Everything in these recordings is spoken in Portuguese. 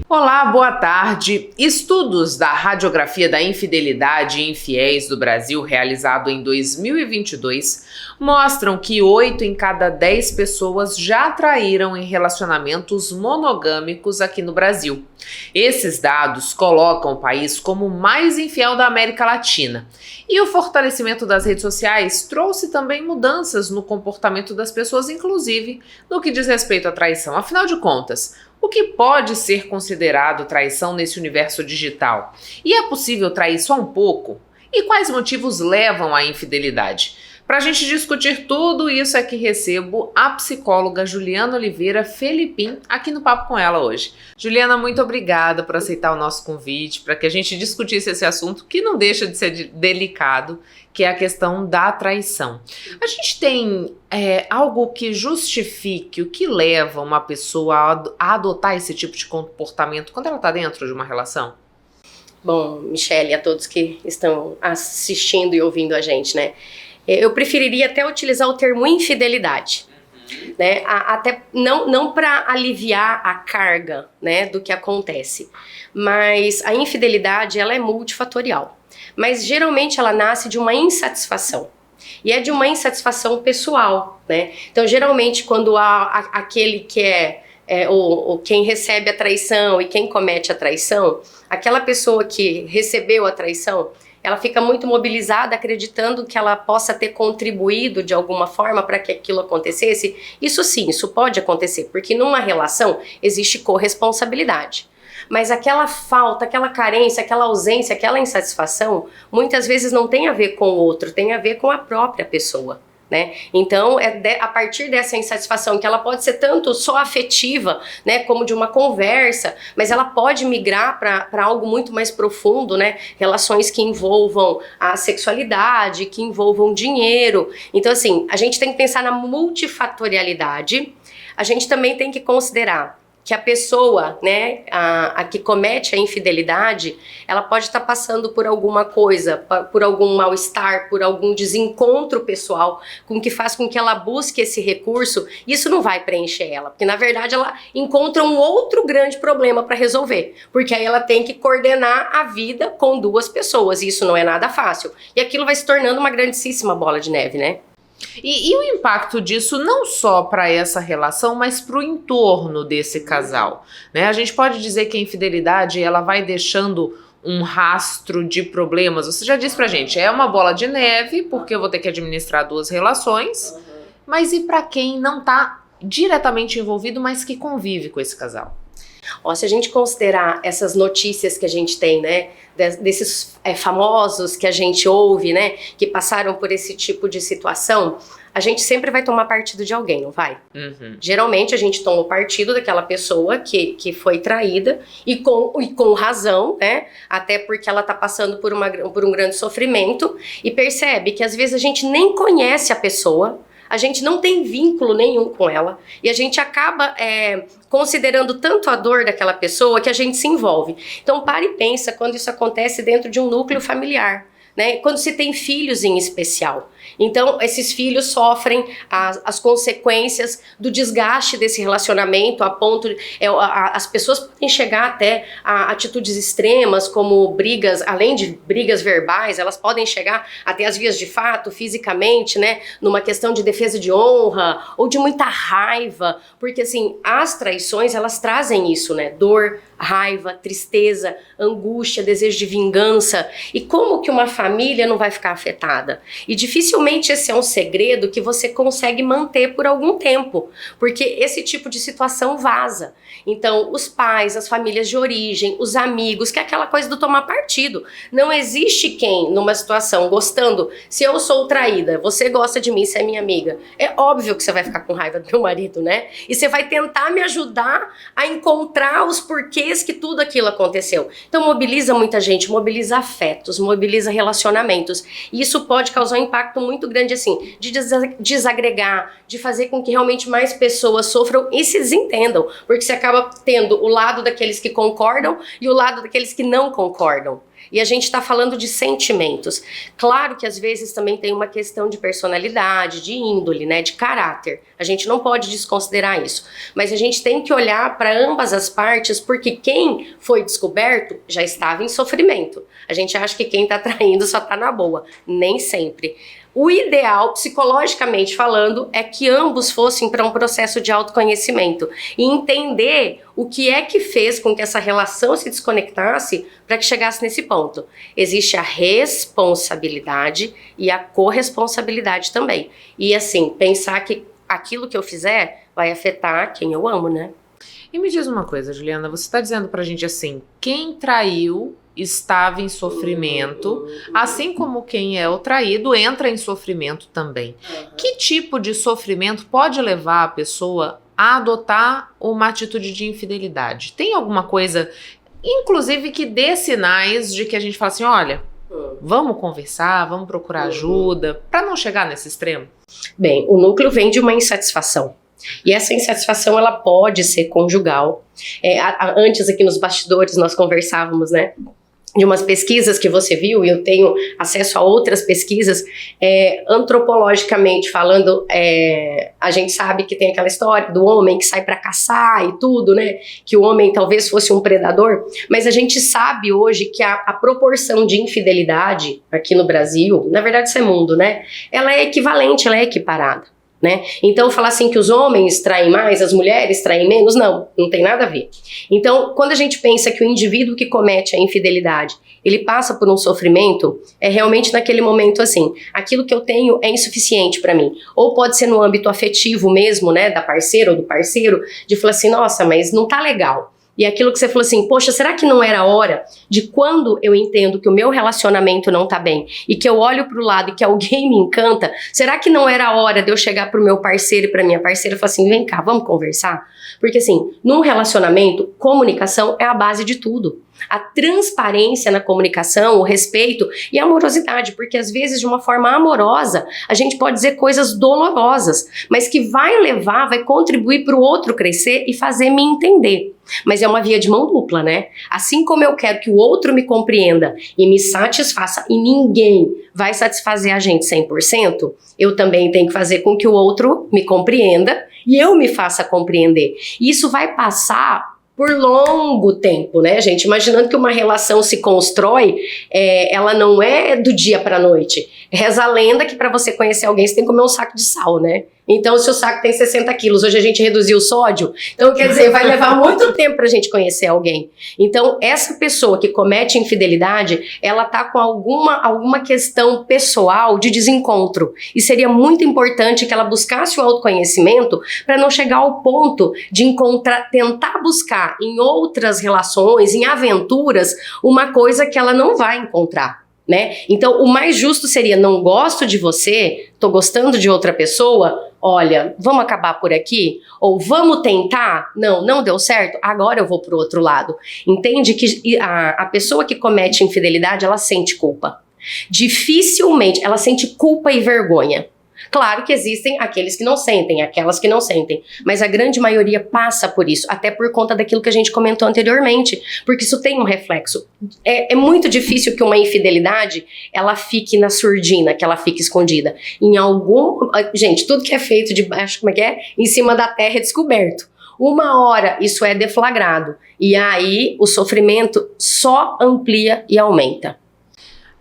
Olá, boa tarde. Estudos da radiografia da infidelidade e infiéis do Brasil, realizado em 2022, mostram que 8 em cada 10 pessoas já traíram em relacionamentos monogâmicos aqui no Brasil. Esses dados colocam o país como o mais infiel da América Latina. E o fortalecimento das redes sociais trouxe também mudanças no comportamento das pessoas, inclusive no que diz respeito à traição. Afinal de contas, o que pode ser considerado traição nesse universo digital? E é possível trair só um pouco? E quais motivos levam à infidelidade? Para a gente discutir tudo isso é que recebo a psicóloga Juliana Oliveira Felipim aqui no Papo com ela hoje. Juliana, muito obrigada por aceitar o nosso convite para que a gente discutisse esse assunto que não deixa de ser delicado, que é a questão da traição. A gente tem algo que justifique o que leva uma pessoa a adotar esse tipo de comportamento quando ela está dentro de uma relação? Bom, Michele, a todos que estão assistindo e ouvindo a gente, né? Eu preferiria até utilizar o termo infidelidade, né? Até não para aliviar a carga, né, do que acontece, mas a infidelidade ela é multifatorial, mas geralmente ela nasce de uma insatisfação. E é de uma insatisfação pessoal, né? Então, geralmente, quando há aquele que ou quem recebe a traição e quem comete a traição, aquela pessoa que recebeu a traição, ela fica muito mobilizada, acreditando que ela possa ter contribuído de alguma forma para que aquilo acontecesse. Isso sim, isso pode acontecer, porque numa relação existe corresponsabilidade. Mas aquela falta, aquela carência, aquela ausência, aquela insatisfação, muitas vezes não tem a ver com o outro, tem a ver com a própria pessoa, né? Então, a partir dessa insatisfação, que ela pode ser tanto só afetiva, né, como de uma conversa, mas ela pode migrar para algo muito mais profundo, né? Relações que envolvam a sexualidade, que envolvam dinheiro. Então, assim, a gente tem que pensar na multifatorialidade. A gente também tem que considerar que a pessoa, né, a que comete a infidelidade, ela pode estar passando por alguma coisa, por algum mal-estar, por algum desencontro pessoal, com que faz com que ela busque esse recurso. Isso não vai preencher ela, porque na verdade ela encontra um outro grande problema para resolver, porque aí ela tem que coordenar a vida com duas pessoas, e isso não é nada fácil. E aquilo vai se tornando uma grandíssima bola de neve, né? E o impacto disso não só para essa relação, mas para o entorno desse casal, né? A gente pode dizer que a infidelidade ela vai deixando um rastro de problemas. Você já disse pra gente, é uma bola de neve, porque eu vou ter que administrar duas relações, mas e para quem não está diretamente envolvido, mas que convive com esse casal? Se a gente considerar essas notícias que a gente tem, né, desses famosos que a gente ouve, né, que passaram por esse tipo de situação, a gente sempre vai tomar partido de alguém, não vai? Uhum. Geralmente a gente toma o partido daquela pessoa que foi traída e com razão, né, até porque ela tá passando por um grande sofrimento, e percebe que às vezes a gente nem conhece a pessoa, a gente não tem vínculo nenhum com ela, e a gente acaba considerando tanto a dor daquela pessoa que a gente se envolve. Então pare e pensa quando isso acontece dentro de um núcleo familiar, né? Quando se tem filhos em especial. Então esses filhos sofrem as consequências do desgaste desse relacionamento, a ponto as pessoas podem chegar até a atitudes extremas, como brigas, além de brigas verbais, elas podem chegar até as vias de fato, fisicamente, né, numa questão de defesa de honra ou de muita raiva, porque assim, as traições elas trazem isso, né, dor, raiva, tristeza, angústia, desejo de vingança. E como que uma família não vai ficar afetada? E dificilmente esse é um segredo que você consegue manter por algum tempo, porque esse tipo de situação vaza. Então, os pais, as famílias de origem, os amigos, que é aquela coisa do tomar partido. Não existe quem, numa situação, gostando, se eu sou traída, você gosta de mim, você é minha amiga, é óbvio que você vai ficar com raiva do meu marido, né? E você vai tentar me ajudar a encontrar os porquês que tudo aquilo aconteceu. Então, mobiliza muita gente, mobiliza afetos, mobiliza relacionamentos. E isso pode causar um impacto muito grande, assim, de desagregar, de fazer com que realmente mais pessoas sofram e se desentendam, porque você acaba tendo o lado daqueles que concordam e o lado daqueles que não concordam. E a gente está falando de sentimentos. Claro que às vezes também tem uma questão de personalidade, de índole, né, de caráter. A gente não pode desconsiderar isso. Mas a gente tem que olhar para ambas as partes, porque quem foi descoberto já estava em sofrimento. A gente acha que quem está traindo só está na boa. Nem sempre. O ideal, psicologicamente falando, é que ambos fossem para um processo de autoconhecimento e entender o que é que fez com que essa relação se desconectasse para que chegasse nesse ponto. Existe a responsabilidade e a corresponsabilidade também. E assim, pensar que aquilo que eu fizer vai afetar quem eu amo, né? E me diz uma coisa, Juliana, você está dizendo pra gente assim, quem traiu estava em sofrimento, assim como quem é o traído entra em sofrimento também. Que tipo de sofrimento pode levar a pessoa a adotar uma atitude de infidelidade? Tem alguma coisa, inclusive, que dê sinais de que a gente fala assim, olha, vamos conversar, vamos procurar ajuda, para não chegar nesse extremo? Bem, o núcleo vem de uma insatisfação. E essa insatisfação, ela pode ser conjugal. Antes aqui nos bastidores nós conversávamos, né, de umas pesquisas que você viu, e eu tenho acesso a outras pesquisas, antropologicamente falando, a gente sabe que tem aquela história do homem que sai para caçar e tudo, né, que o homem talvez fosse um predador, mas a gente sabe hoje que a proporção de infidelidade aqui no Brasil, na verdade isso é mundo, né, ela é equivalente, ela é equiparada. Né? Então falar assim que os homens traem mais, as mulheres traem menos, não tem nada a ver. Então quando a gente pensa que o indivíduo que comete a infidelidade, ele passa por um sofrimento, é realmente naquele momento assim, aquilo que eu tenho é insuficiente para mim, ou pode ser no âmbito afetivo mesmo, né, da parceira ou do parceiro, de falar assim, nossa, mas não tá legal. E aquilo que você falou assim, poxa, será que não era hora de quando eu entendo que o meu relacionamento não tá bem e que eu olho pro lado e que alguém me encanta, será que não era hora de eu chegar pro meu parceiro e pra minha parceira e falar assim, vem cá, vamos conversar? Porque assim, num relacionamento, comunicação é a base de tudo. A transparência na comunicação, o respeito e a amorosidade, porque às vezes de uma forma amorosa a gente pode dizer coisas dolorosas, mas que vai contribuir para o outro crescer e fazer me entender. Mas é uma via de mão dupla, né? Assim como eu quero que o outro me compreenda e me satisfaça, e ninguém vai satisfazer a gente 100%, eu também tenho que fazer com que o outro me compreenda e eu me faça compreender. E isso vai passar por longo tempo, né, gente? Imaginando que uma relação se constrói, ela não é do dia para a noite. Reza a lenda que para você conhecer alguém, você tem que comer um saco de sal, né? Então, se o saco tem 60 quilos, hoje a gente reduziu o sódio, então quer dizer, vai levar muito tempo pra gente conhecer alguém. Então, essa pessoa que comete infidelidade, ela tá com alguma questão pessoal de desencontro. E seria muito importante que ela buscasse o autoconhecimento para não chegar ao ponto de tentar buscar em outras relações, em aventuras, uma coisa que ela não vai encontrar. Né? Então o mais justo seria, não gosto de você, tô gostando de outra pessoa, olha, vamos acabar por aqui? Ou vamos tentar? Não deu certo? Agora eu vou pro outro lado. Entende que a pessoa que comete infidelidade, ela sente culpa. Dificilmente, ela sente culpa e vergonha. Claro que existem aqueles que não sentem, aquelas que não sentem, mas a grande maioria passa por isso, até por conta daquilo que a gente comentou anteriormente, porque isso tem um reflexo. É muito difícil que uma infidelidade, ela fique na surdina, que ela fique escondida. Gente, tudo que é feito debaixo, em cima da terra é descoberto. Uma hora isso é deflagrado, e aí o sofrimento só amplia e aumenta.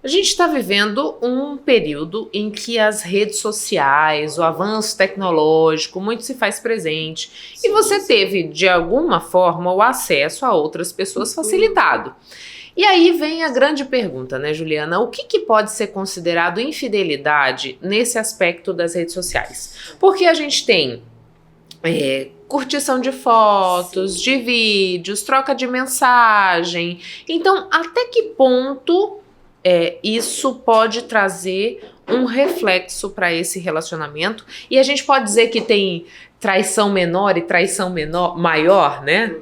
A gente está vivendo um período em que as redes sociais, o avanço tecnológico, muito se faz presente. E você teve, de alguma forma, o acesso a outras pessoas facilitado. E aí vem a grande pergunta, né, Juliana? O que pode ser considerado infidelidade nesse aspecto das redes sociais? Porque a gente tem curtição de fotos, de vídeos, troca de mensagem. Então, até que ponto isso pode trazer um reflexo para esse relacionamento? E a gente pode dizer que tem traição menor e traição maior, né?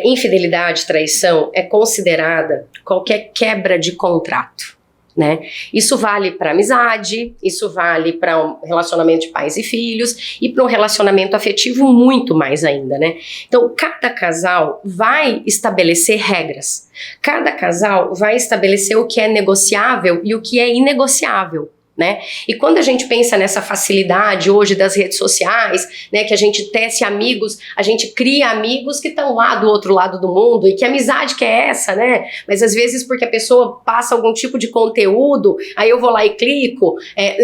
Infidelidade, traição é considerada qualquer quebra de contrato. né? Isso vale para amizade, isso vale para um relacionamento de pais e filhos e para um relacionamento afetivo muito mais ainda, né? Então, cada casal vai estabelecer regras. Cada casal vai estabelecer o que é negociável e o que é inegociável, né? E quando a gente pensa nessa facilidade hoje das redes sociais, né, que a gente tece amigos, a gente cria amigos que estão lá do outro lado do mundo, e que amizade que é essa, né? Mas às vezes porque a pessoa passa algum tipo de conteúdo, aí eu vou lá e clico,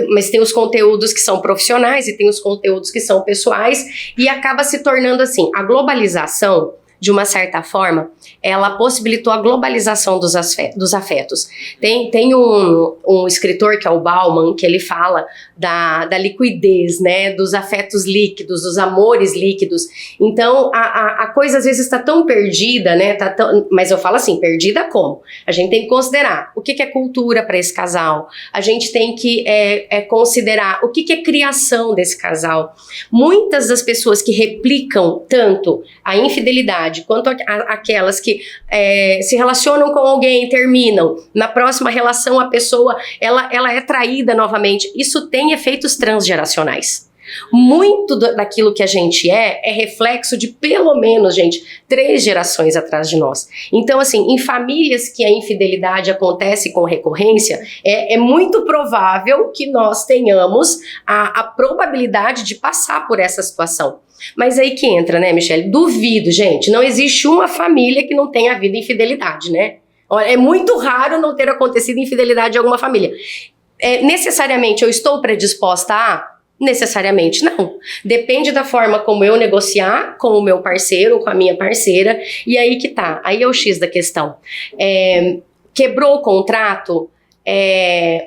mas tem os conteúdos que são profissionais e tem os conteúdos que são pessoais, e acaba se tornando assim, a globalização, de uma certa forma, ela possibilitou a globalização dos afetos. Tem um escritor, que é o Bauman, que ele fala da liquidez, né, dos afetos líquidos, dos amores líquidos. Então, a coisa às vezes está tão perdida, né, mas eu falo assim, perdida como? A gente tem que considerar o que é cultura para esse casal, a gente tem que considerar o que é criação desse casal. Muitas das pessoas que replicam tanto a infidelidade quanto aquelas que se relacionam com alguém e terminam, na próxima relação a pessoa ela é traída novamente. Isso tem efeitos transgeracionais. Muito daquilo que a gente é reflexo de pelo menos, gente, 3 gerações atrás de nós. Então, assim, em famílias que a infidelidade acontece com recorrência, é muito provável que nós tenhamos a probabilidade de passar por essa situação. Mas aí que entra, né, Michele? Duvido, gente, não existe uma família que não tenha havido infidelidade, né? É muito raro não ter acontecido infidelidade em alguma família. Necessariamente eu estou predisposta a? Necessariamente não. Depende da forma como eu negociar com o meu parceiro, com a minha parceira, e aí que tá. Aí é o X da questão. Quebrou o contrato?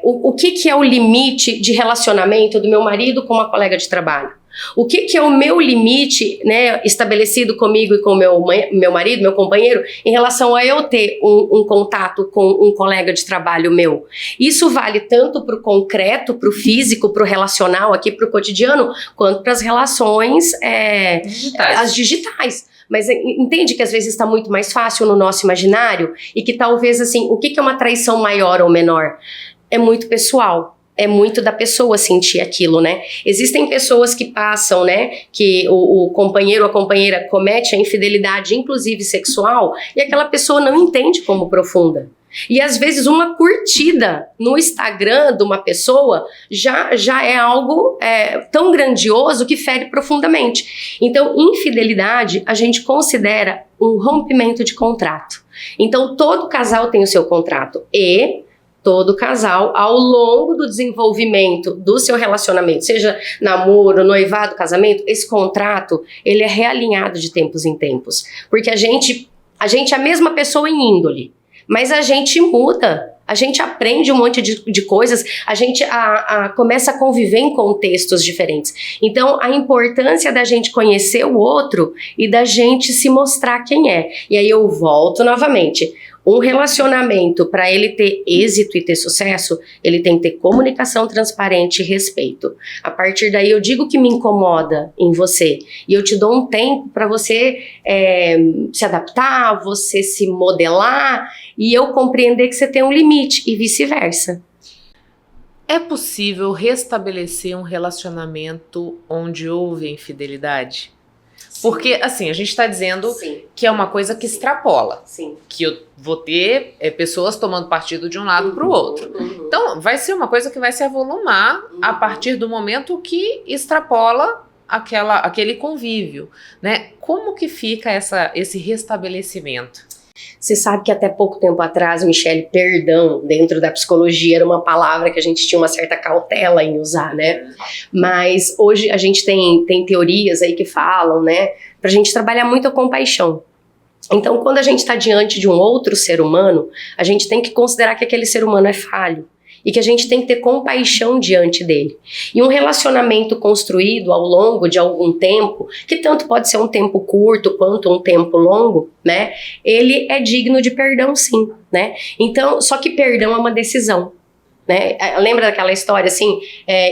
O que é o limite de relacionamento do meu marido com uma colega de trabalho? O que é o meu limite, né, estabelecido comigo e com o meu marido, meu companheiro, em relação a eu ter um contato com um colega de trabalho meu? Isso vale tanto para o concreto, para o físico, para o relacional, aqui para o cotidiano, quanto para as relações digitais. As digitais. Mas entende que às vezes está muito mais fácil no nosso imaginário e que talvez, assim, o que é uma traição maior ou menor? É muito pessoal. É muito da pessoa sentir aquilo, né? Existem pessoas que passam, né, que o companheiro ou a companheira comete a infidelidade, inclusive sexual, e aquela pessoa não entende como profunda. E às vezes uma curtida no Instagram de uma pessoa já é algo tão grandioso que fere profundamente. Então, infidelidade a gente considera um rompimento de contrato. Então, todo casal tem o seu contrato e todo casal, ao longo do desenvolvimento do seu relacionamento, seja namoro, noivado, casamento, esse contrato, ele é realinhado de tempos em tempos. Porque a gente é a mesma pessoa em índole, mas a gente muda, a gente aprende um monte de coisas, a gente começa a conviver em contextos diferentes. Então, a importância da gente conhecer o outro e da gente se mostrar quem é. E aí eu volto novamente. Um relacionamento, para ele ter êxito e ter sucesso, ele tem que ter comunicação transparente e respeito. A partir daí eu digo que me incomoda em você e eu te dou um tempo para você se adaptar, você se modelar e eu compreender que você tem um limite e vice-versa. É possível restabelecer um relacionamento onde houve infidelidade? Porque, assim, a gente está dizendo Sim. que é uma coisa que extrapola. Sim. Que eu vou ter pessoas tomando partido de um lado para o outro. Então, vai ser uma coisa que vai se avolumar a partir do momento que extrapola aquele convívio, né? Como que fica esse restabelecimento? Você sabe que até pouco tempo atrás, Michele, perdão, dentro da psicologia era uma palavra que a gente tinha uma certa cautela em usar, né? Mas hoje a gente tem teorias aí que falam, né? Pra gente trabalhar muito a compaixão. Então, quando a gente está diante de um outro ser humano, a gente tem que considerar que aquele ser humano é falho. E que a gente tem que ter compaixão diante dele. E um relacionamento construído ao longo de algum tempo, que tanto pode ser um tempo curto quanto um tempo longo, né? Ele é digno de perdão, sim, né? Então, só que perdão é uma decisão. Né? Lembra daquela história assim,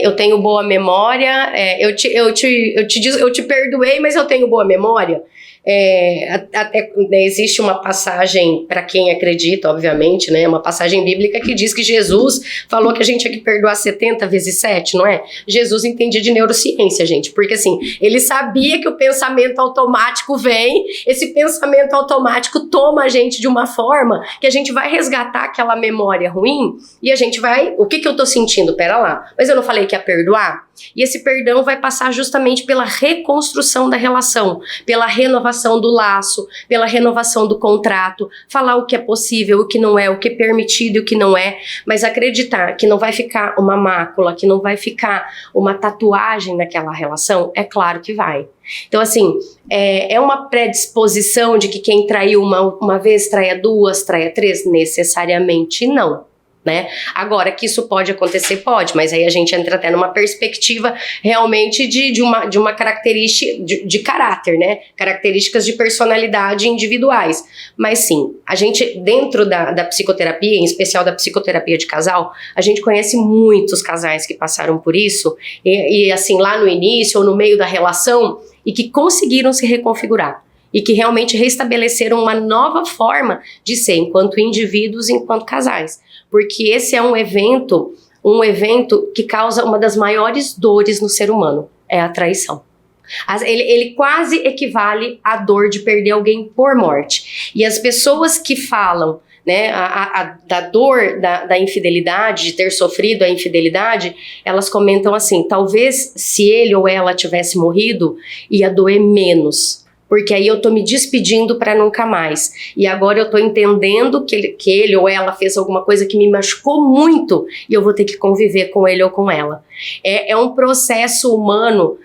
eu tenho boa memória, eu te perdoei, mas eu tenho boa memória. Até, né, existe uma passagem, para quem acredita, obviamente, né, uma passagem bíblica que diz que Jesus falou que a gente tinha que perdoar 70 vezes 7, não é? Jesus entendia de neurociência, gente, porque assim, ele sabia que o pensamento automático vem, esse pensamento automático toma a gente de uma forma que a gente vai resgatar aquela memória ruim e a gente vai, o que eu tô sentindo? Pera lá, mas eu não falei que ia perdoar? E esse perdão vai passar justamente pela reconstrução da relação, pela renovação do laço, pela renovação do contrato, falar o que é possível, o que não é, o que é permitido e o que não é, mas acreditar que não vai ficar uma mácula, que não vai ficar uma tatuagem naquela relação, é claro que vai. Então, assim, é uma predisposição de que quem traiu uma vez, traia duas, traia três? Necessariamente não. Né? Agora, que isso pode acontecer, pode, mas aí a gente entra até numa perspectiva realmente de uma característica de caráter, né? Características de personalidade individuais. Mas sim, a gente, dentro da psicoterapia, em especial da psicoterapia de casal, a gente conhece muitos casais que passaram por isso, e assim, lá no início ou no meio da relação, e que conseguiram se reconfigurar. E que realmente restabeleceram uma nova forma de ser, enquanto indivíduos, enquanto casais. Porque esse é um evento que causa uma das maiores dores no ser humano, é a traição. Ele quase equivale à dor de perder alguém por morte. E as pessoas que falam, né, da dor da infidelidade, de ter sofrido a infidelidade, elas comentam assim, talvez se ele ou ela tivesse morrido, ia doer menos. Porque aí eu tô me despedindo para nunca mais. E agora eu tô entendendo que ele ou ela fez alguma coisa que me machucou muito e eu vou ter que conviver com ele ou com ela. É um processo humano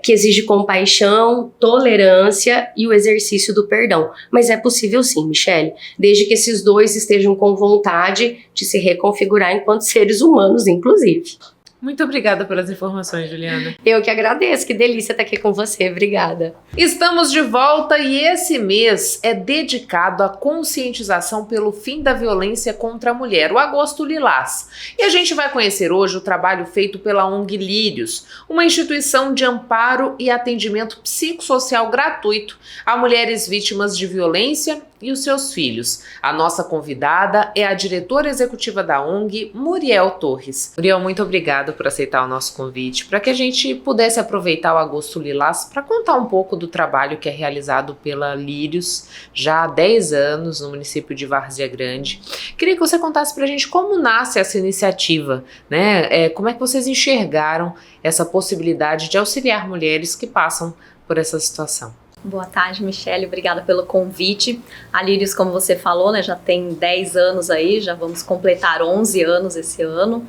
que exige compaixão, tolerância e o exercício do perdão. Mas é possível sim, Michele, desde que esses dois estejam com vontade de se reconfigurar enquanto seres humanos, inclusive. Muito obrigada pelas informações, Juliana. Eu que agradeço, que delícia estar aqui com você, obrigada. Estamos de volta e esse mês é dedicado à conscientização pelo fim da violência contra a mulher, o Agosto Lilás. E a gente vai conhecer hoje o trabalho feito pela ONG Lírios, uma instituição de amparo e atendimento psicossocial gratuito a mulheres vítimas de violência e os seus filhos. A nossa convidada é a diretora executiva da ONG, Muriel Torres. Muriel, muito obrigada por aceitar o nosso convite, para que a gente pudesse aproveitar o Agosto Lilás para contar um pouco do trabalho que é realizado pela Lírios já há 10 anos no município de Várzea Grande. Queria que você contasse para a gente como nasce essa iniciativa, né? Como é que vocês enxergaram essa possibilidade de auxiliar mulheres que passam por essa situação? Boa tarde, Michele, obrigada pelo convite. A Lírios, como você falou, né, já tem 10 anos aí, já vamos completar 11 anos esse ano.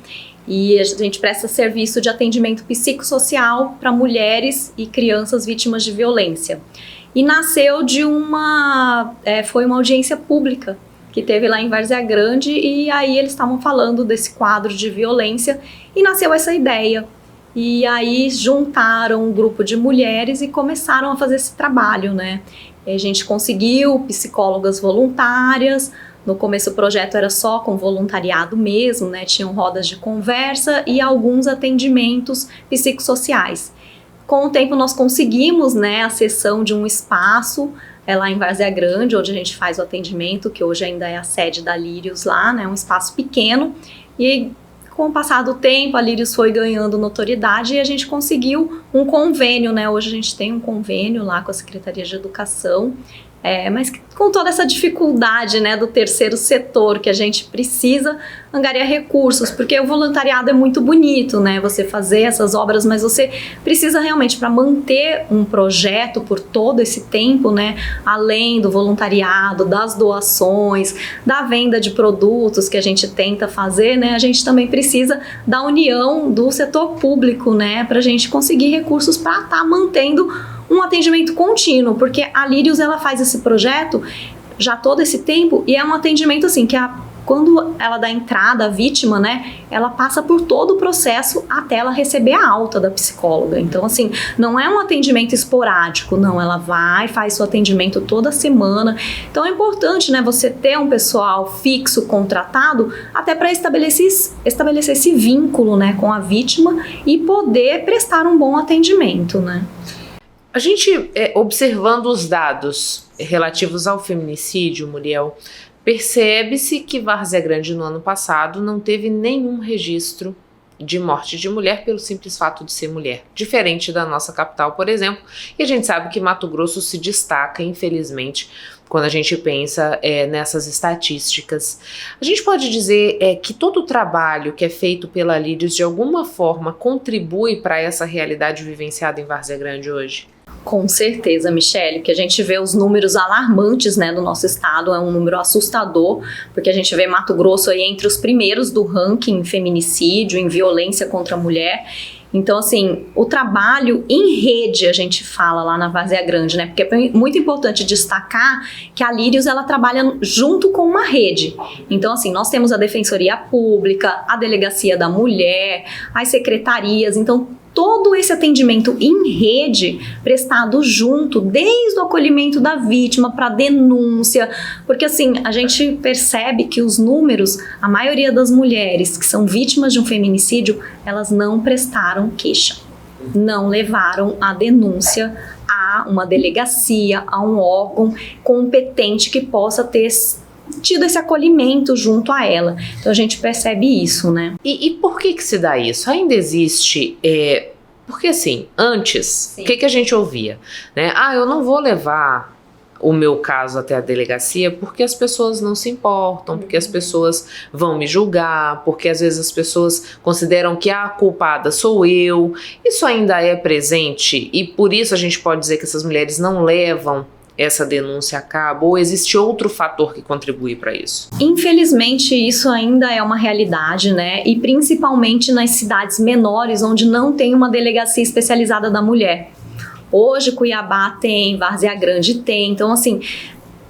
E a gente presta serviço de atendimento psicossocial para mulheres e crianças vítimas de violência. E nasceu foi uma audiência pública que teve lá em Várzea Grande, e aí eles estavam falando desse quadro de violência e nasceu essa ideia. E aí juntaram um grupo de mulheres e começaram a fazer esse trabalho, né? E a gente conseguiu psicólogas voluntárias. No começo o projeto era só com voluntariado mesmo, né? Tinham rodas de conversa e alguns atendimentos psicossociais. Com o tempo nós conseguimos, né, a cessão de um espaço lá em Várzea Grande, onde a gente faz o atendimento, que hoje ainda é a sede da Lírios lá, né? Um espaço pequeno. E com o passar do tempo, a Lírios foi ganhando notoriedade e a gente conseguiu um convênio, né? Hoje a gente tem um convênio lá com a Secretaria de Educação, mas com toda essa dificuldade, né, do terceiro setor, que a gente precisa angariar recursos, porque o voluntariado é muito bonito, né, você fazer essas obras, mas você precisa realmente, para manter um projeto por todo esse tempo, né, além do voluntariado, das doações, da venda de produtos que a gente tenta fazer, né, a gente também precisa da união do setor público, né, para a gente conseguir recursos para estar mantendo um atendimento contínuo, porque a Lírios ela faz esse projeto já todo esse tempo e é um atendimento assim que quando ela dá entrada, a vítima, né, ela passa por todo o processo até ela receber a alta da psicóloga. Então, assim, não é um atendimento esporádico, não, ela vai, faz seu atendimento toda semana. Então, é importante, né, você ter um pessoal fixo, contratado, até para estabelecer esse vínculo, né, com a vítima e poder prestar um bom atendimento, né. A gente, observando os dados relativos ao feminicídio, Muriel, percebe-se que Várzea Grande no ano passado não teve nenhum registro de morte de mulher pelo simples fato de ser mulher, diferente da nossa capital, por exemplo, e a gente sabe que Mato Grosso se destaca, infelizmente, quando a gente pensa nessas estatísticas. A gente pode dizer que todo o trabalho que é feito pela Lírios, de alguma forma, contribui para essa realidade vivenciada em Várzea Grande hoje? Com certeza, Michele, que a gente vê os números alarmantes, né, do nosso estado, é um número assustador, porque a gente vê Mato Grosso aí entre os primeiros do ranking em feminicídio, em violência contra a mulher. Então, assim, o trabalho em rede, a gente fala lá na Várzea Grande, né? Porque é muito importante destacar que a Lírios, ela trabalha junto com uma rede. Então, assim, nós temos a Defensoria Pública, a Delegacia da Mulher, as secretarias, então todo esse atendimento em rede prestado junto, desde o acolhimento da vítima para denúncia, porque assim, a gente percebe que os números, a maioria das mulheres que são vítimas de um feminicídio, elas não prestaram queixa, não levaram a denúncia a uma delegacia, a um órgão competente que possa ter tido esse acolhimento junto a ela. Então a gente percebe isso, né? E por que se dá isso? Ainda existe... Porque assim, antes, o que a gente ouvia? Né? Eu não vou levar o meu caso até a delegacia porque as pessoas não se importam, porque as pessoas vão me julgar, porque às vezes as pessoas consideram que a culpada sou eu. Isso ainda é presente e por isso a gente pode dizer que essas mulheres não levam essa denúncia a cabo, ou existe outro fator que contribui para isso? Infelizmente, isso ainda é uma realidade, né? E principalmente nas cidades menores, onde não tem uma delegacia especializada da mulher. Hoje, Cuiabá tem, Várzea Grande tem, então assim,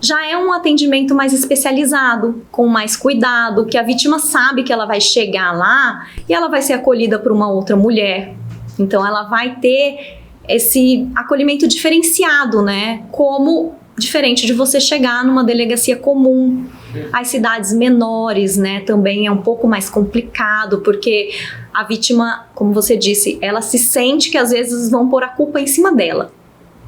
já é um atendimento mais especializado, com mais cuidado, que a vítima sabe que ela vai chegar lá e ela vai ser acolhida por uma outra mulher. Então ela vai ter esse acolhimento diferenciado, né? Como diferente de você chegar numa delegacia comum. As cidades menores, né? Também é um pouco mais complicado, porque a vítima, como você disse, ela se sente que às vezes vão pôr a culpa em cima dela,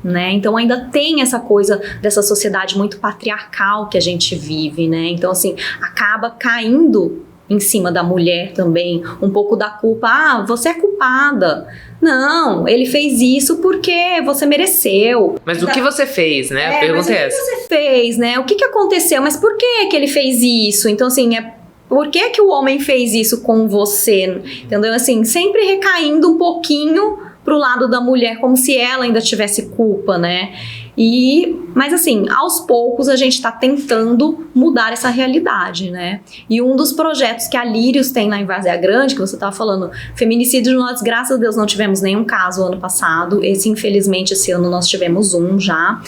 né? Então ainda tem essa coisa dessa sociedade muito patriarcal que a gente vive, né? Então assim, acaba caindo em cima da mulher também, um pouco da culpa. Você é culpada. Não, ele fez isso porque você mereceu. Mas o que você fez, né? A pergunta é essa. O que você fez, né? O que aconteceu? Mas por que ele fez isso? Então, assim, por que o homem fez isso com você? Entendeu? Assim, sempre recaindo um pouquinho pro lado da mulher, como se ela ainda tivesse culpa, né? Mas assim, aos poucos a gente está tentando mudar essa realidade, né? E um dos projetos que a Lírios tem lá em Várzea Grande, que você estava falando, feminicídio, nós, graças a Deus, não tivemos nenhum caso ano passado. Infelizmente, esse ano nós tivemos um já,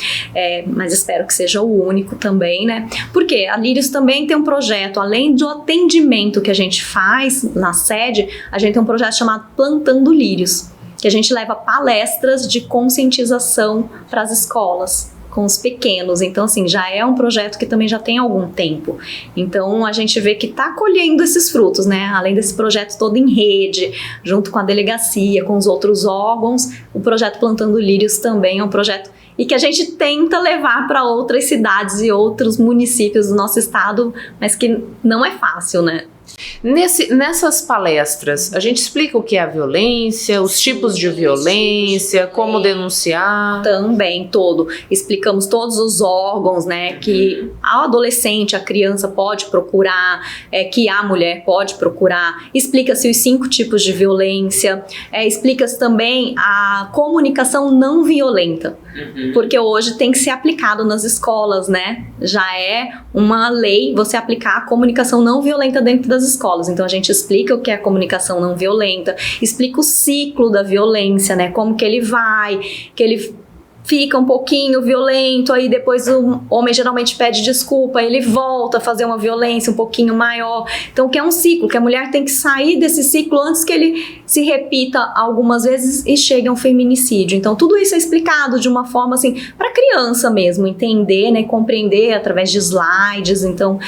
mas espero que seja o único também, né? Porque a Lírios também tem um projeto, além do atendimento que a gente faz na sede, a gente tem um projeto chamado Plantando Lírios, que a gente leva palestras de conscientização para as escolas, com os pequenos. Então, assim, já é um projeto que também já tem algum tempo. Então, a gente vê que está colhendo esses frutos, né? Além desse projeto todo em rede, junto com a delegacia, com os outros órgãos, o projeto Plantando Lírios também é um projeto e que a gente tenta levar para outras cidades e outros municípios do nosso estado, mas que não é fácil, né? Nessas palestras, a gente explica o que é a violência, os tipos de violência, como denunciar. Também, explicamos todos os órgãos, né, que a adolescente, a criança pode procurar, que a mulher pode procurar. Explica-se os 5 tipos de violência, explica-se também a comunicação não violenta, porque hoje tem que ser aplicado nas escolas, né? Já é uma lei você aplicar a comunicação não violenta dentro das escolas. Então a gente explica o que é a comunicação não violenta, explica o ciclo da violência, né? Como que ele vai, que ele fica um pouquinho violento, aí depois o homem geralmente pede desculpa, ele volta a fazer uma violência um pouquinho maior. Então que é um ciclo, que a mulher tem que sair desse ciclo antes que ele se repita algumas vezes e chegue a um feminicídio. Então tudo isso é explicado de uma forma assim, para criança mesmo, entender, né, compreender através de slides. Então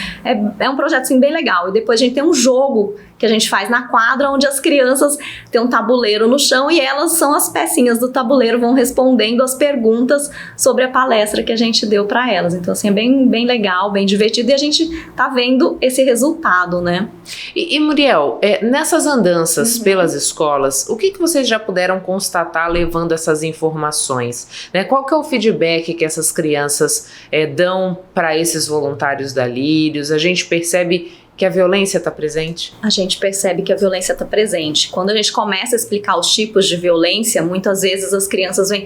é um projeto assim bem legal. E depois a gente tem um jogo que a gente faz na quadra, onde as crianças têm um tabuleiro no chão e elas são as pecinhas do tabuleiro, vão respondendo as perguntas sobre a palestra que a gente deu para elas. Então, assim, é bem legal, bem divertido, e a gente tá vendo esse resultado, né? E Muriel, nessas andanças pelas escolas, o que vocês já puderam constatar levando essas informações? Né? Qual que é o feedback que essas crianças dão para esses voluntários da Lírios? A gente percebe que a violência está presente? A gente percebe que a violência está presente. Quando a gente começa a explicar os tipos de violência, muitas vezes as crianças vêm,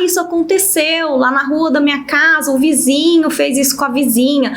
isso aconteceu lá na rua da minha casa, o vizinho fez isso com a vizinha,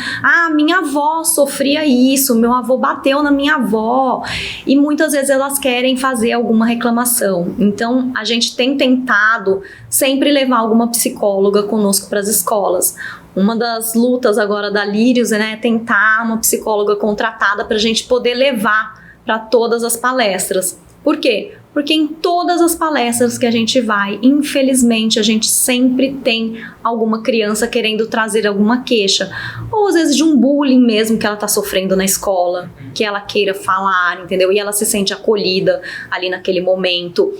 minha avó sofria isso, meu avô bateu na minha avó, e muitas vezes elas querem fazer alguma reclamação. Então a gente tem tentado sempre levar alguma psicóloga conosco para as escolas. Uma das lutas agora da Lírios, né, é tentar uma psicóloga contratada para a gente poder levar para todas as palestras. Por quê? Porque em todas as palestras que a gente vai, infelizmente, a gente sempre tem alguma criança querendo trazer alguma queixa. Ou às vezes de um bullying mesmo que ela está sofrendo na escola, que ela queira falar, entendeu? E ela se sente acolhida ali naquele momento.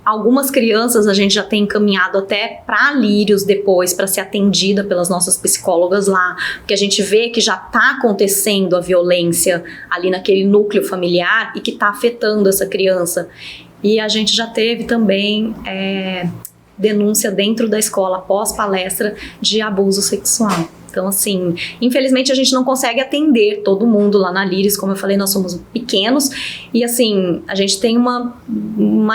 Algumas crianças a gente já tem encaminhado até para Lírios depois, para ser atendida pelas nossas psicólogas lá, porque a gente vê que já está acontecendo a violência ali naquele núcleo familiar e que está afetando essa criança. E a gente já teve também denúncia dentro da escola após palestra de abuso sexual. Então, assim, infelizmente a gente não consegue atender todo mundo lá na Lírios, como eu falei, nós somos pequenos e, assim, a gente tem uma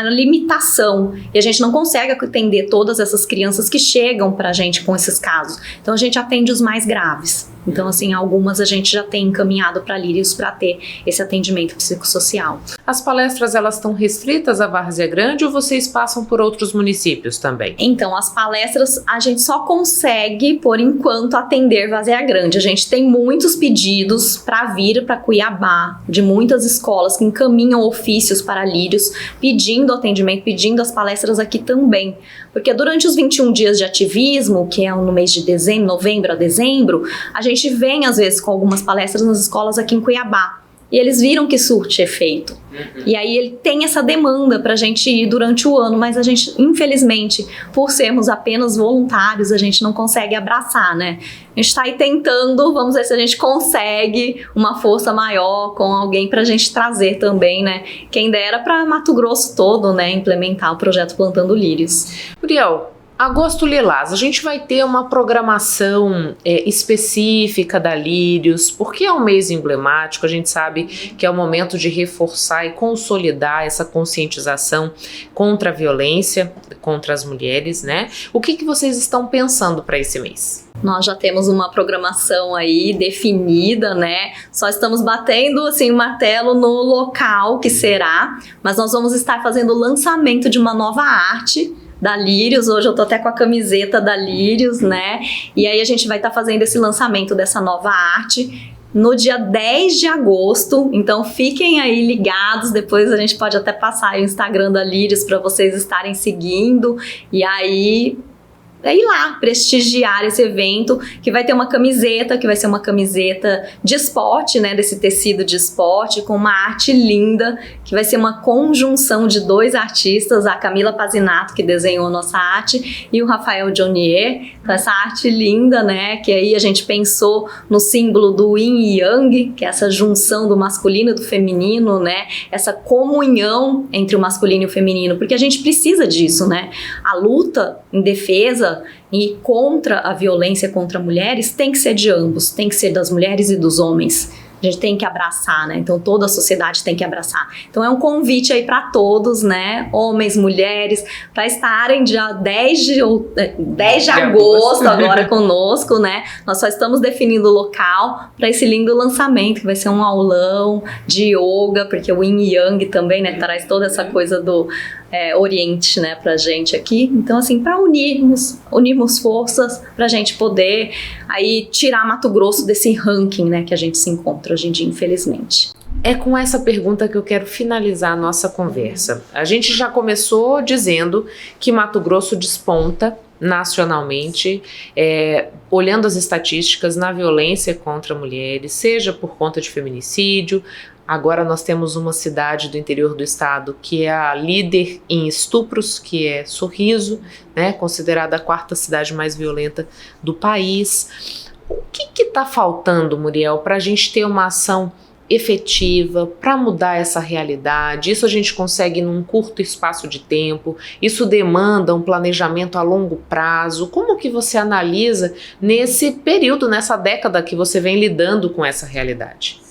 limitação e a gente não consegue atender todas essas crianças que chegam pra gente com esses casos. Então, a gente atende os mais graves. Então, assim, algumas a gente já tem encaminhado para Lírios para ter esse atendimento psicossocial. As palestras, elas estão restritas à Várzea Grande ou vocês passam por outros municípios também? Então, as palestras a gente só consegue, por enquanto, atender Várzea Grande. A gente tem muitos pedidos para vir para Cuiabá, de muitas escolas que encaminham ofícios para Lírios, pedindo atendimento, pedindo as palestras aqui também. Porque durante os 21 dias de ativismo, que é no mês de dezembro, novembro a dezembro, a gente vem, às vezes, com algumas palestras nas escolas aqui em Cuiabá. E eles viram que surte efeito. E aí ele tem essa demanda pra gente ir durante o ano, mas a gente, infelizmente, por sermos apenas voluntários, a gente não consegue abraçar, né? A gente tá aí tentando, vamos ver se a gente consegue uma força maior com alguém pra gente trazer também, né? Quem dera pra Mato Grosso todo, né? Implementar o projeto Plantando Lírios. Muriel, Agosto Lilás, a gente vai ter uma programação específica da Lírios, porque é um mês emblemático, a gente sabe que é o momento de reforçar e consolidar essa conscientização contra a violência contra as mulheres, né? O que vocês estão pensando para esse mês? Nós já temos uma programação aí definida, né? Só estamos batendo assim o martelo no local que será, mas nós vamos estar fazendo o lançamento de uma nova arte da Lírios. Hoje eu tô até com a camiseta da Lírios, né? E aí a gente vai estar fazendo esse lançamento dessa nova arte no dia 10 de agosto, então fiquem aí ligados, depois a gente pode até passar o Instagram da Lírios para vocês estarem seguindo, e aí ir lá prestigiar esse evento, que vai ter uma camiseta, que vai ser uma camiseta de esporte, né, desse tecido de esporte, com uma arte linda, que vai ser uma conjunção de dois artistas, a Camila Pazinato, que desenhou a nossa arte, e o Rafael Jonier. Então essa arte linda, né, que aí a gente pensou no símbolo do yin e yang, que é essa junção do masculino e do feminino, né, essa comunhão entre o masculino e o feminino, porque a gente precisa disso, né, a luta em defesa e contra a violência contra mulheres tem que ser de ambos, tem que ser das mulheres e dos homens. A gente tem que abraçar, né? Então toda a sociedade tem que abraçar. Então é um convite aí para todos, né? Homens, mulheres, para estarem dia 10 de agosto agora conosco, né? Nós só estamos definindo o local para esse lindo lançamento, que vai ser um aulão de yoga, porque o Yin e Yang também, né? Traz toda essa coisa do Oriente, né, pra gente aqui. Então, assim, para unirmos forças pra gente poder aí tirar Mato Grosso desse ranking, né, que a gente se encontra hoje em dia, infelizmente. É com essa pergunta que eu quero finalizar a nossa conversa. A gente já começou dizendo que Mato Grosso desponta nacionalmente, olhando as estatísticas na violência contra mulheres, seja por conta de feminicídio, Agora nós temos uma cidade do interior do estado que é a líder em estupros, que é Sorriso, né, considerada a 4ª cidade mais violenta do país. O que está faltando, Muriel, para a gente ter uma ação efetiva para mudar essa realidade? Isso a gente consegue num curto espaço de tempo? Isso demanda um planejamento a longo prazo? Como que você analisa nesse período, nessa década que você vem lidando com essa realidade?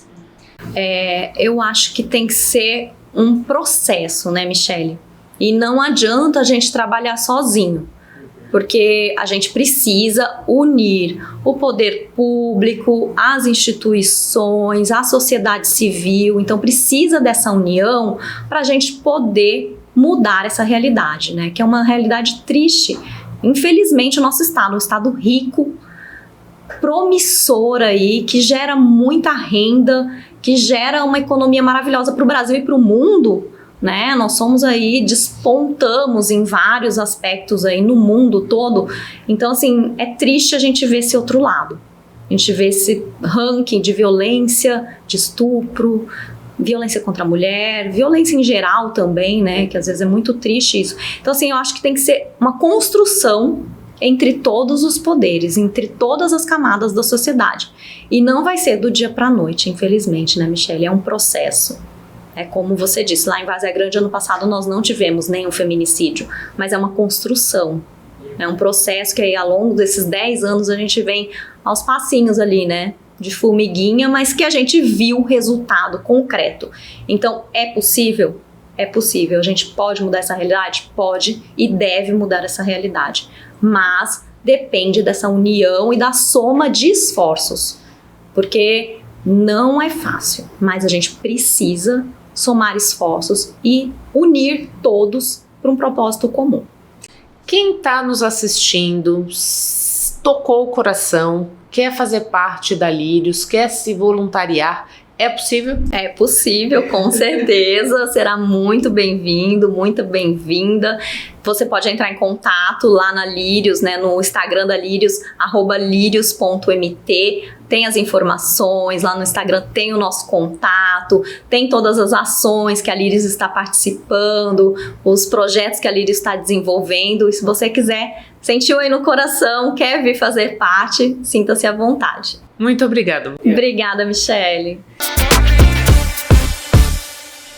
Eu acho que tem que ser um processo, né, Michele? E não adianta a gente trabalhar sozinho, porque a gente precisa unir o poder público, as instituições, a sociedade civil. Então precisa dessa união para a gente poder mudar essa realidade, né? Que é uma realidade triste. Infelizmente, o nosso estado, um estado rico, promissor aí, que gera muita renda, que gera uma economia maravilhosa para o Brasil e para o mundo, né? Nós somos aí, despontamos em vários aspectos aí no mundo todo. Então, assim, é triste a gente ver esse outro lado. A gente vê esse ranking de violência, de estupro, violência contra a mulher, violência em geral também, né? Que às vezes é muito triste isso. Então, assim, eu acho que tem que ser uma construção entre todos os poderes, entre todas as camadas da sociedade. E não vai ser do dia para a noite, infelizmente, né, Michele? É um processo. É como você disse, lá em Várzea Grande, ano passado, nós não tivemos nenhum feminicídio, mas é uma construção. É um processo que aí, ao longo desses 10 anos, a gente vem aos passinhos ali, né? De formiguinha, mas que a gente viu o resultado concreto. Então, é possível? É possível. A gente pode mudar essa realidade? Pode e deve mudar essa realidade. Mas depende dessa união e da soma de esforços. Porque não é fácil, mas a gente precisa somar esforços e unir todos para um propósito comum. Quem está nos assistindo, tocou o coração, quer fazer parte da Lírios, quer se voluntariar, é possível? É possível, com certeza. Será muito bem-vindo, muito bem-vinda. Você pode entrar em contato lá na Lírios, né, no Instagram da Lírios, @lirios.mt. Tem as informações, lá no Instagram tem o nosso contato, tem todas as ações que a Lírios está participando, os projetos que a Lírios está desenvolvendo. E se você quiser, sentiu aí no coração, quer vir fazer parte, sinta-se à vontade. Muito obrigada. Obrigada, Michele.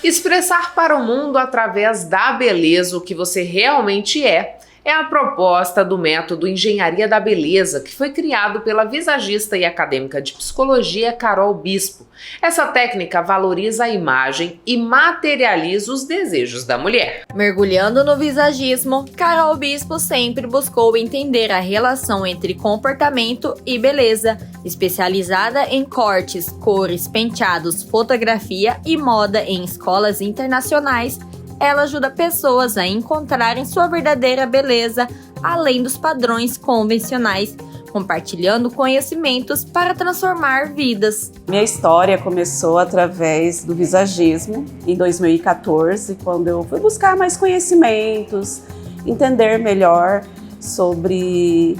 Expressar para o mundo através da beleza o que você realmente é a proposta do método Engenharia da Beleza, que foi criado pela visagista e acadêmica de psicologia Carol Bispo. Essa técnica valoriza a imagem e materializa os desejos da mulher. Mergulhando no visagismo, Carol Bispo sempre buscou entender a relação entre comportamento e beleza, especializada em cortes, cores, penteados, fotografia e moda em escolas internacionais. Ela ajuda pessoas a encontrarem sua verdadeira beleza, além dos padrões convencionais, compartilhando conhecimentos para transformar vidas. Minha história começou através do visagismo, em 2014, quando eu fui buscar mais conhecimentos, entender melhor sobre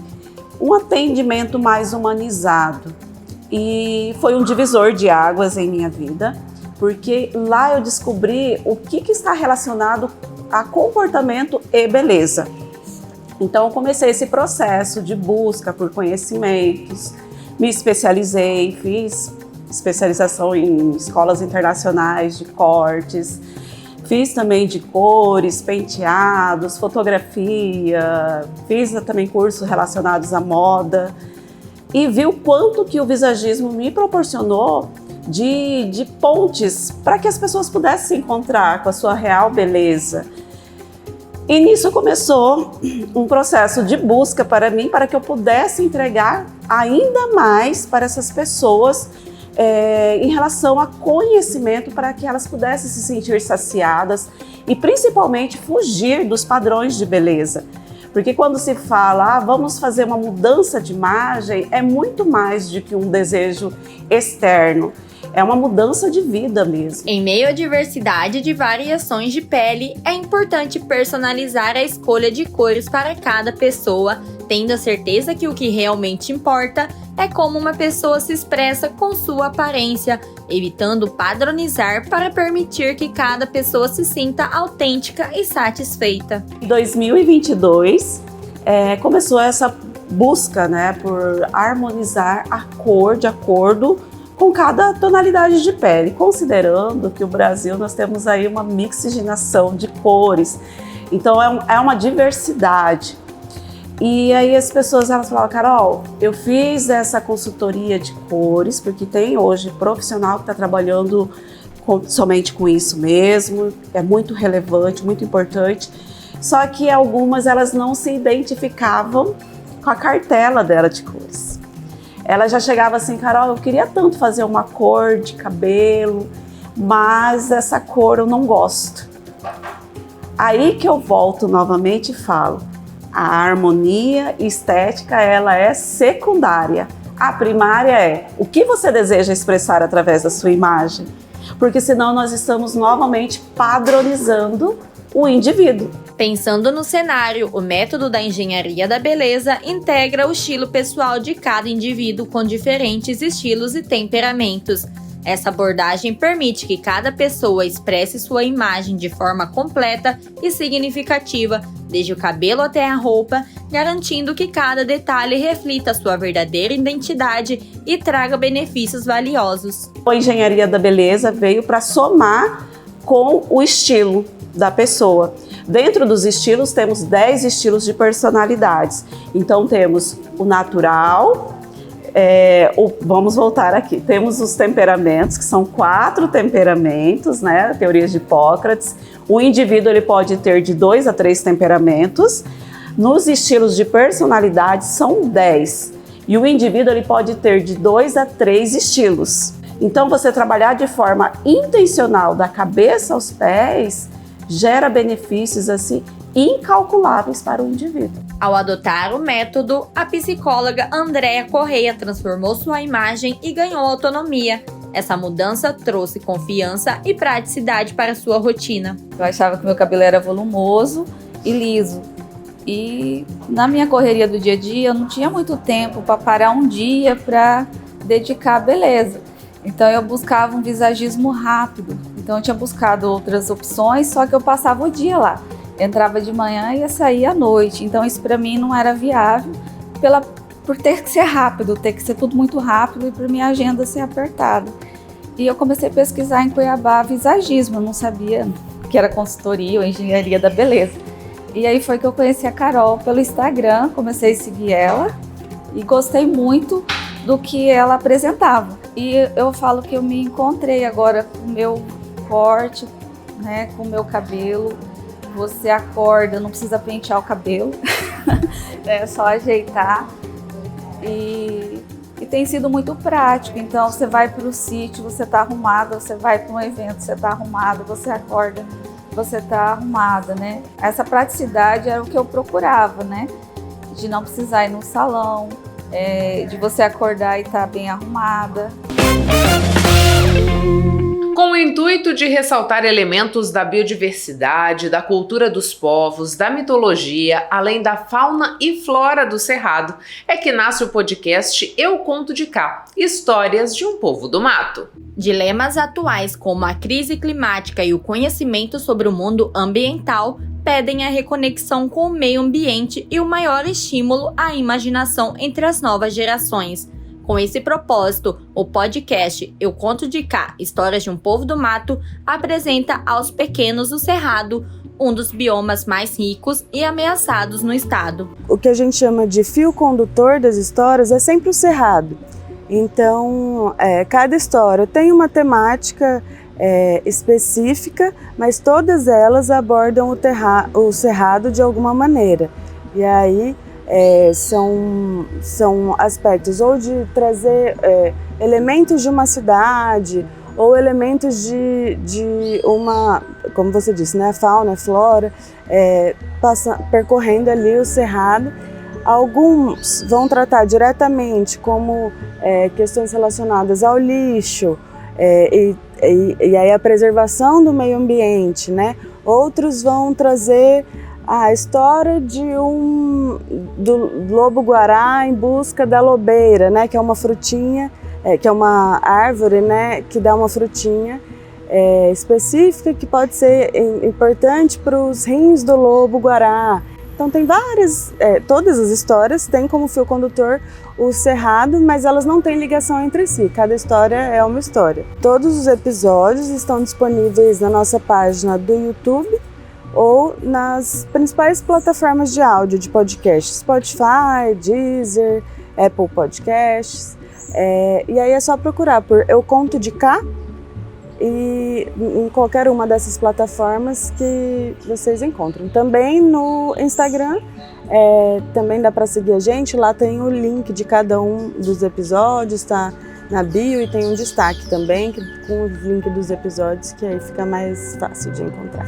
um atendimento mais humanizado. E foi um divisor de águas em minha vida, porque lá eu descobri o que está relacionado a comportamento e beleza. Então eu comecei esse processo de busca por conhecimentos, me especializei, fiz especialização em escolas internacionais de cortes, fiz também de cores, penteados, fotografia, fiz também cursos relacionados à moda e vi o quanto que o visagismo me proporcionou de pontes para que as pessoas pudessem se encontrar com a sua real beleza. E nisso começou um processo de busca para mim, para que eu pudesse entregar ainda mais para essas pessoas em relação a conhecimento, para que elas pudessem se sentir saciadas e principalmente fugir dos padrões de beleza. Porque quando se fala, vamos fazer uma mudança de imagem, é muito mais do que um desejo externo. É uma mudança de vida mesmo. Em meio à diversidade de variações de pele, é importante personalizar a escolha de cores para cada pessoa, tendo a certeza que o que realmente importa é como uma pessoa se expressa com sua aparência, evitando padronizar para permitir que cada pessoa se sinta autêntica e satisfeita. Em 2022, começou essa busca, né, por harmonizar a cor de acordo com cada tonalidade de pele, considerando que o Brasil nós temos aí uma mixigenação de cores, então é uma diversidade. E aí as pessoas elas falavam, Carol, eu fiz essa consultoria de cores, porque tem hoje profissional que está trabalhando somente com isso mesmo, é muito relevante, muito importante, só que algumas elas não se identificavam com a cartela dela de cores. Ela já chegava assim, Carol, eu queria tanto fazer uma cor de cabelo, mas essa cor eu não gosto. Aí que eu volto novamente e falo, a harmonia estética ela é secundária. A primária é o que você deseja expressar através da sua imagem, porque senão nós estamos novamente padronizando o indivíduo. Pensando no cenário, o método da engenharia da beleza integra o estilo pessoal de cada indivíduo com diferentes estilos e temperamentos. Essa abordagem permite que cada pessoa expresse sua imagem de forma completa e significativa, desde o cabelo até a roupa, garantindo que cada detalhe reflita sua verdadeira identidade e traga benefícios valiosos. A engenharia da beleza veio para somar com o estilo da pessoa. Dentro dos estilos, temos 10 estilos de personalidades. Então, temos o natural, vamos voltar aqui. Temos os temperamentos, que são 4 temperamentos, né? Teorias de Hipócrates. O indivíduo ele pode ter de 2 a 3 temperamentos. Nos estilos de personalidade, são 10. E o indivíduo ele pode ter de 2 a 3 estilos. Então, você trabalhar de forma intencional, da cabeça aos pés, gera benefícios assim incalculáveis para o indivíduo. Ao adotar o método, a psicóloga Andréa Correia transformou sua imagem e ganhou autonomia. Essa mudança trouxe confiança e praticidade para sua rotina. Eu achava que meu cabelo era volumoso e liso. E na minha correria do dia a dia, eu não tinha muito tempo para parar um dia para dedicar à beleza. Então eu buscava um visagismo rápido. Então eu tinha buscado outras opções, só que eu passava o dia lá. Entrava de manhã e ia sair à noite. Então isso para mim não era viável por ter que ser rápido, ter que ser tudo muito rápido e para minha agenda ser apertada. E eu comecei a pesquisar em Cuiabá visagismo, eu não sabia que era consultoria ou engenharia da beleza. E aí foi que eu conheci a Carol pelo Instagram, comecei a seguir ela e gostei muito do que ela apresentava. E eu falo que eu me encontrei agora com o meu corte, né, com o meu cabelo. Você acorda, não precisa pentear o cabelo, é só ajeitar. E tem sido muito prático. Então você vai para o sítio, você está arrumada, você vai para um evento, você está arrumada, você acorda, você está arrumada, né? Essa praticidade era o que eu procurava, né? De não precisar ir no salão, de você acordar e estar bem arrumada. Com o intuito de ressaltar elementos da biodiversidade, da cultura dos povos, da mitologia, além da fauna e flora do Cerrado, é que nasce o podcast Eu Conto de Cá, Histórias de um Povo do Mato. Dilemas atuais como a crise climática e o conhecimento sobre o mundo ambiental pedem a reconexão com o meio ambiente e o maior estímulo à imaginação entre as novas gerações. Com esse propósito, o podcast Eu Conto de Cá, Histórias de um Povo do Mato, apresenta aos pequenos do Cerrado, um dos biomas mais ricos e ameaçados no estado. O que a gente chama de fio condutor das histórias é sempre o Cerrado. Então, cada história tem uma temática específica, mas todas elas abordam o Cerrado de alguma maneira. E aí, são aspectos ou de trazer elementos de uma cidade ou elementos de uma, como você disse, né, fauna, flora, percorrendo ali o Cerrado. Alguns vão tratar diretamente como questões relacionadas ao lixo e aí a preservação do meio ambiente, né? Outros vão trazer a história do lobo-guará em busca da lobeira, né, que é uma frutinha, que é uma árvore, né, que dá uma frutinha específica que pode ser importante para os rins do lobo-guará. Então tem várias, todas as histórias têm como fio condutor o cerrado, mas elas não têm ligação entre si, cada história é uma história. Todos os episódios estão disponíveis na nossa página do YouTube ou nas principais plataformas de áudio de podcast, Spotify, Deezer, Apple Podcasts, e aí é só procurar por Eu Conto de Cá e em qualquer uma dessas plataformas que vocês encontram. Também no Instagram, também dá para seguir a gente, lá tem o link de cada um dos episódios, tá na bio, e tem um destaque também com o link dos episódios, que aí fica mais fácil de encontrar.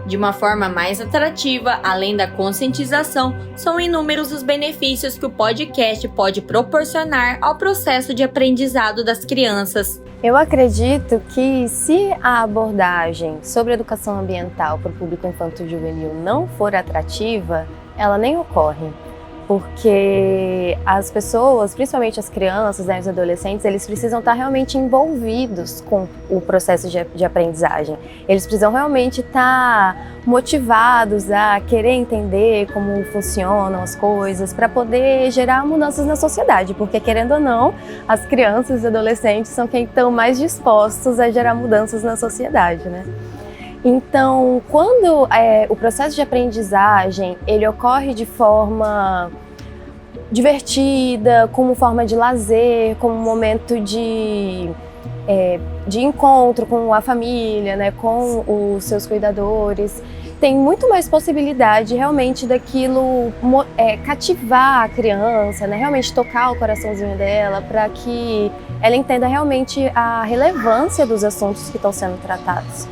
De uma forma mais atrativa, além da conscientização, são inúmeros os benefícios que o podcast pode proporcionar ao processo de aprendizado das crianças. Eu acredito que se a abordagem sobre educação ambiental para o público infanto-juvenil não for atrativa, ela nem ocorre. Porque as pessoas, principalmente as crianças, né, os adolescentes, eles precisam estar realmente envolvidos com o processo de aprendizagem. Eles precisam realmente estar motivados a querer entender como funcionam as coisas para poder gerar mudanças na sociedade, porque querendo ou não, as crianças e adolescentes são quem estão mais dispostos a gerar mudanças na sociedade, né? Então, quando o processo de aprendizagem ele ocorre de forma divertida, como forma de lazer, como um momento de encontro com a família, né, com os seus cuidadores, tem muito mais possibilidade realmente daquilo cativar a criança, né, realmente tocar o coraçãozinho dela para que ela entenda realmente a relevância dos assuntos que estão sendo tratados.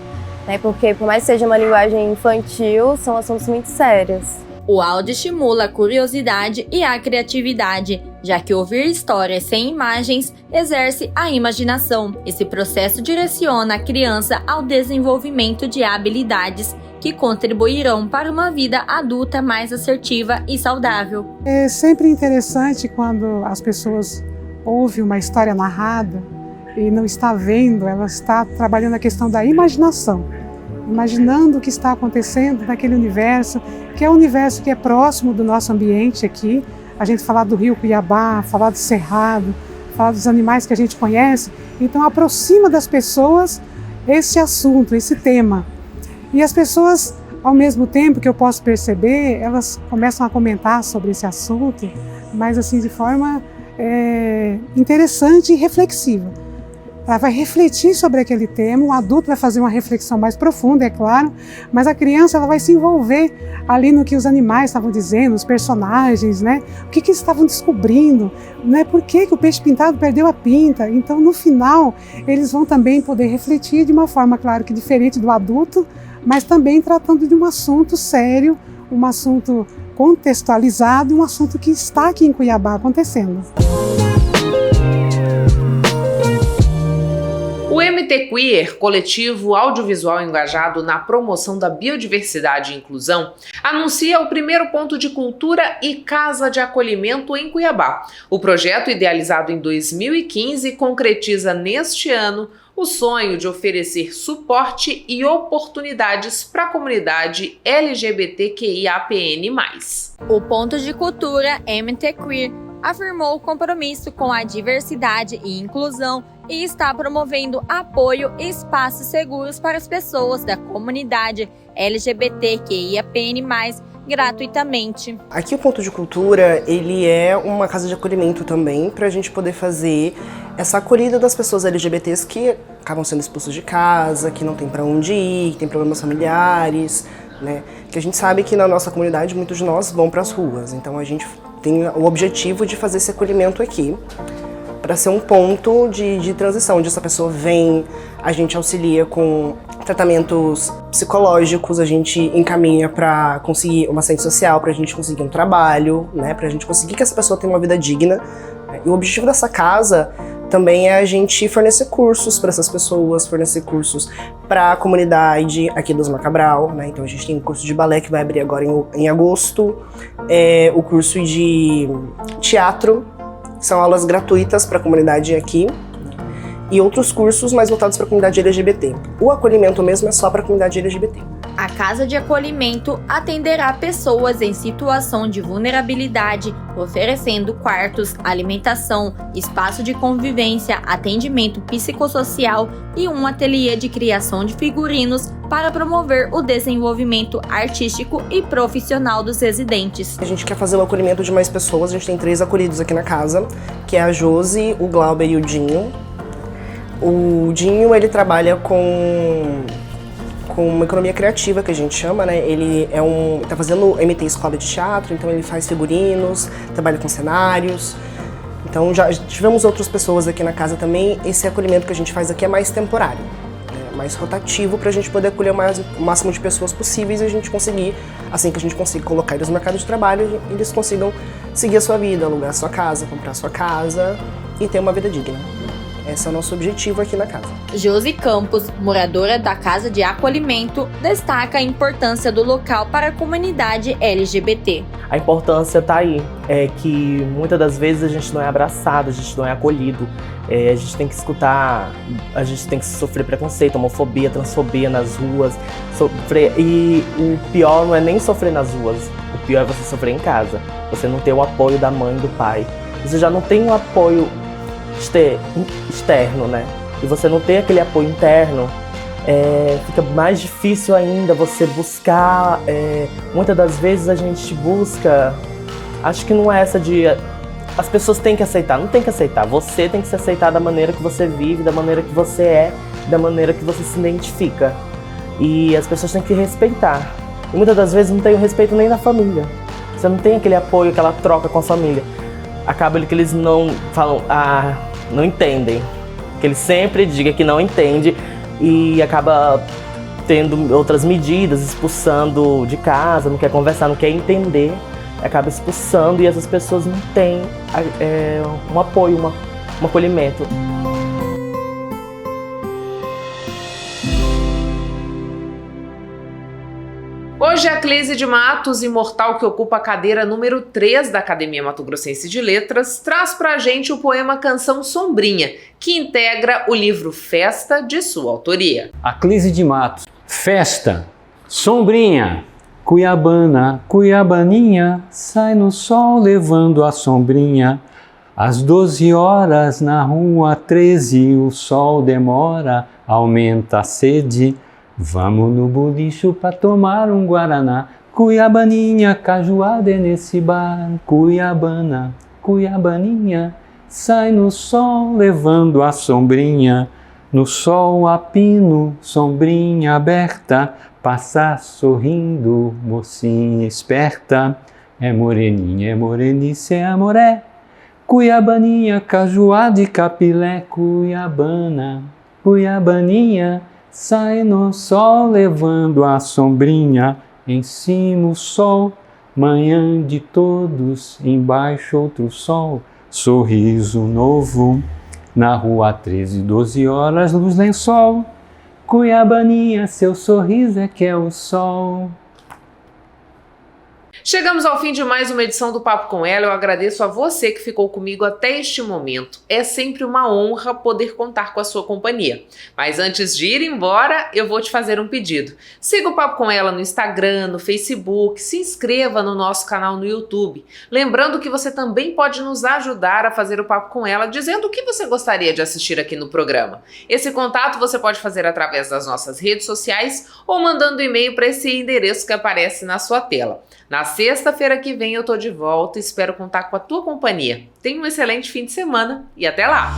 Porque por mais que seja uma linguagem infantil, são assuntos muito sérios. O áudio estimula a curiosidade e a criatividade, já que ouvir histórias sem imagens exerce a imaginação. Esse processo direciona a criança ao desenvolvimento de habilidades que contribuirão para uma vida adulta mais assertiva e saudável. É sempre interessante quando as pessoas ouvem uma história narrada e não está vendo, ela está trabalhando a questão da imaginação, imaginando o que está acontecendo naquele universo, que é um universo que é próximo do nosso ambiente aqui. A gente falar do rio Cuiabá, falar do cerrado, falar dos animais que a gente conhece, então aproxima das pessoas esse assunto, esse tema. E as pessoas, ao mesmo tempo que eu posso perceber, elas começam a comentar sobre esse assunto, mas assim de forma interessante e reflexiva. Ela vai refletir sobre aquele tema, o adulto vai fazer uma reflexão mais profunda, é claro, mas a criança ela vai se envolver ali no que os animais estavam dizendo, os personagens, né? O que eles estavam descobrindo, né? Por que o peixe pintado perdeu a pinta? Então, no final, eles vão também poder refletir de uma forma, claro que diferente do adulto, mas também tratando de um assunto sério, um assunto contextualizado, um assunto que está aqui em Cuiabá acontecendo. O MT Queer, coletivo audiovisual engajado na promoção da biodiversidade e inclusão, anuncia o primeiro ponto de cultura e casa de acolhimento em Cuiabá. O projeto, idealizado em 2015, concretiza neste ano o sonho de oferecer suporte e oportunidades para a comunidade LGBTQIAPN+. O Ponto de Cultura MT Queer afirmou o compromisso com a diversidade e inclusão e está promovendo apoio e espaços seguros para as pessoas da comunidade LGBTQIAPN+, gratuitamente. Aqui o Ponto de Cultura, ele é uma casa de acolhimento também, para a gente poder fazer essa acolhida das pessoas LGBTs que acabam sendo expulsos de casa, que não tem para onde ir, que tem problemas familiares, né? Que a gente sabe que na nossa comunidade muitos de nós vão para as ruas, então a gente tem o objetivo de fazer esse acolhimento aqui, para ser um ponto de transição, onde essa pessoa vem, a gente auxilia com tratamentos psicológicos, a gente encaminha para conseguir uma assistente social, para a gente conseguir um trabalho, né, para a gente conseguir que essa pessoa tenha uma vida digna. E o objetivo dessa casa também é a gente fornecer cursos para essas pessoas, fornecer cursos para a comunidade aqui dos Macabral, né? Então a gente tem um curso de balé que vai abrir agora em agosto, o curso de teatro, que são aulas gratuitas para a comunidade aqui, e outros cursos mais voltados para a comunidade LGBT. O acolhimento mesmo é só para a comunidade LGBT. A Casa de Acolhimento atenderá pessoas em situação de vulnerabilidade, oferecendo quartos, alimentação, espaço de convivência, atendimento psicossocial e um ateliê de criação de figurinos para promover o desenvolvimento artístico e profissional dos residentes. A gente quer fazer o acolhimento de mais pessoas, a gente tem 3 acolhidos aqui na casa, que é a Josi, o Glauber e o Dinho. O Dinho, ele trabalha com uma economia criativa, que a gente chama, né? Ele tá fazendo MT Escola de Teatro, então ele faz figurinos, trabalha com cenários. Então já tivemos outras pessoas aqui na casa também. Esse acolhimento que a gente faz aqui é mais temporário, né? Mais rotativo, pra gente poder acolher o máximo de pessoas possíveis e a gente conseguir, assim que a gente consiga colocar eles no mercado de trabalho, eles consigam seguir a sua vida, alugar a sua casa, comprar a sua casa e ter uma vida digna. Esse é o nosso objetivo aqui na casa. Josi Campos, moradora da Casa de Acolhimento, destaca a importância do local para a comunidade LGBT. A importância está aí, é que muitas das vezes a gente não é abraçado, a gente não é acolhido, a gente tem que escutar, a gente tem que sofrer preconceito, homofobia, transfobia nas ruas, e o pior não é nem sofrer nas ruas, o pior é você sofrer em casa, você não ter o apoio da mãe e do pai, você já não tem um apoio externo, né? E você não ter aquele apoio interno, fica mais difícil ainda você buscar. Muitas das vezes a gente busca, acho que não é essa de as pessoas têm que aceitar, não tem que aceitar, você tem que se aceitar da maneira que você vive, da maneira que você é, da maneira que você se identifica. E as pessoas têm que respeitar. E muitas das vezes não tem o respeito nem da família. Você não tem aquele apoio, aquela troca com a família. Acaba que eles não falam, não entendem. Que eles sempre digam que não entende e acaba tendo outras medidas, expulsando de casa, não quer conversar, não quer entender, acaba expulsando e essas pessoas não têm um apoio, um acolhimento. Hoje a Cleise de Matos, imortal que ocupa a cadeira número 3 da Academia Mato Grossense de Letras, traz pra gente o poema Canção Sombrinha, que integra o livro Festa, de sua autoria. A Cleise de Matos. Festa, sombrinha, cuiabana, cuiabaninha, sai no sol levando a sombrinha. Às 12 horas na rua 13 o sol demora, aumenta a sede. Vamos no bolicho pra tomar um guaraná, cuiabaninha, cajuada é nesse bar, cuiabana, cuiabaninha, sai no sol levando a sombrinha, no sol a pino, sombrinha aberta, passa sorrindo, mocinha esperta, é moreninha, é morenice, é amoré, cuiabaninha, cajuada e capilé, cuiabana, cuiabaninha, sai no sol levando a sombrinha, em cima o sol, manhã de todos, embaixo outro sol, sorriso novo, na rua 13, 12 horas, luz lençol, cuiabaninha, seu sorriso é que é o sol. Chegamos ao fim de mais uma edição do Papo com Ela. Eu agradeço a você que ficou comigo até este momento. É sempre uma honra poder contar com a sua companhia. Mas antes de ir embora, eu vou te fazer um pedido. Siga o Papo com Ela no Instagram, no Facebook, se inscreva no nosso canal no YouTube. Lembrando que você também pode nos ajudar a fazer o Papo com Ela, dizendo o que você gostaria de assistir aqui no programa. Esse contato você pode fazer através das nossas redes sociais ou mandando e-mail para esse endereço que aparece na sua tela. Na sexta-feira que vem eu tô de volta, espero contar com a tua companhia. Tenha um excelente fim de semana e até lá!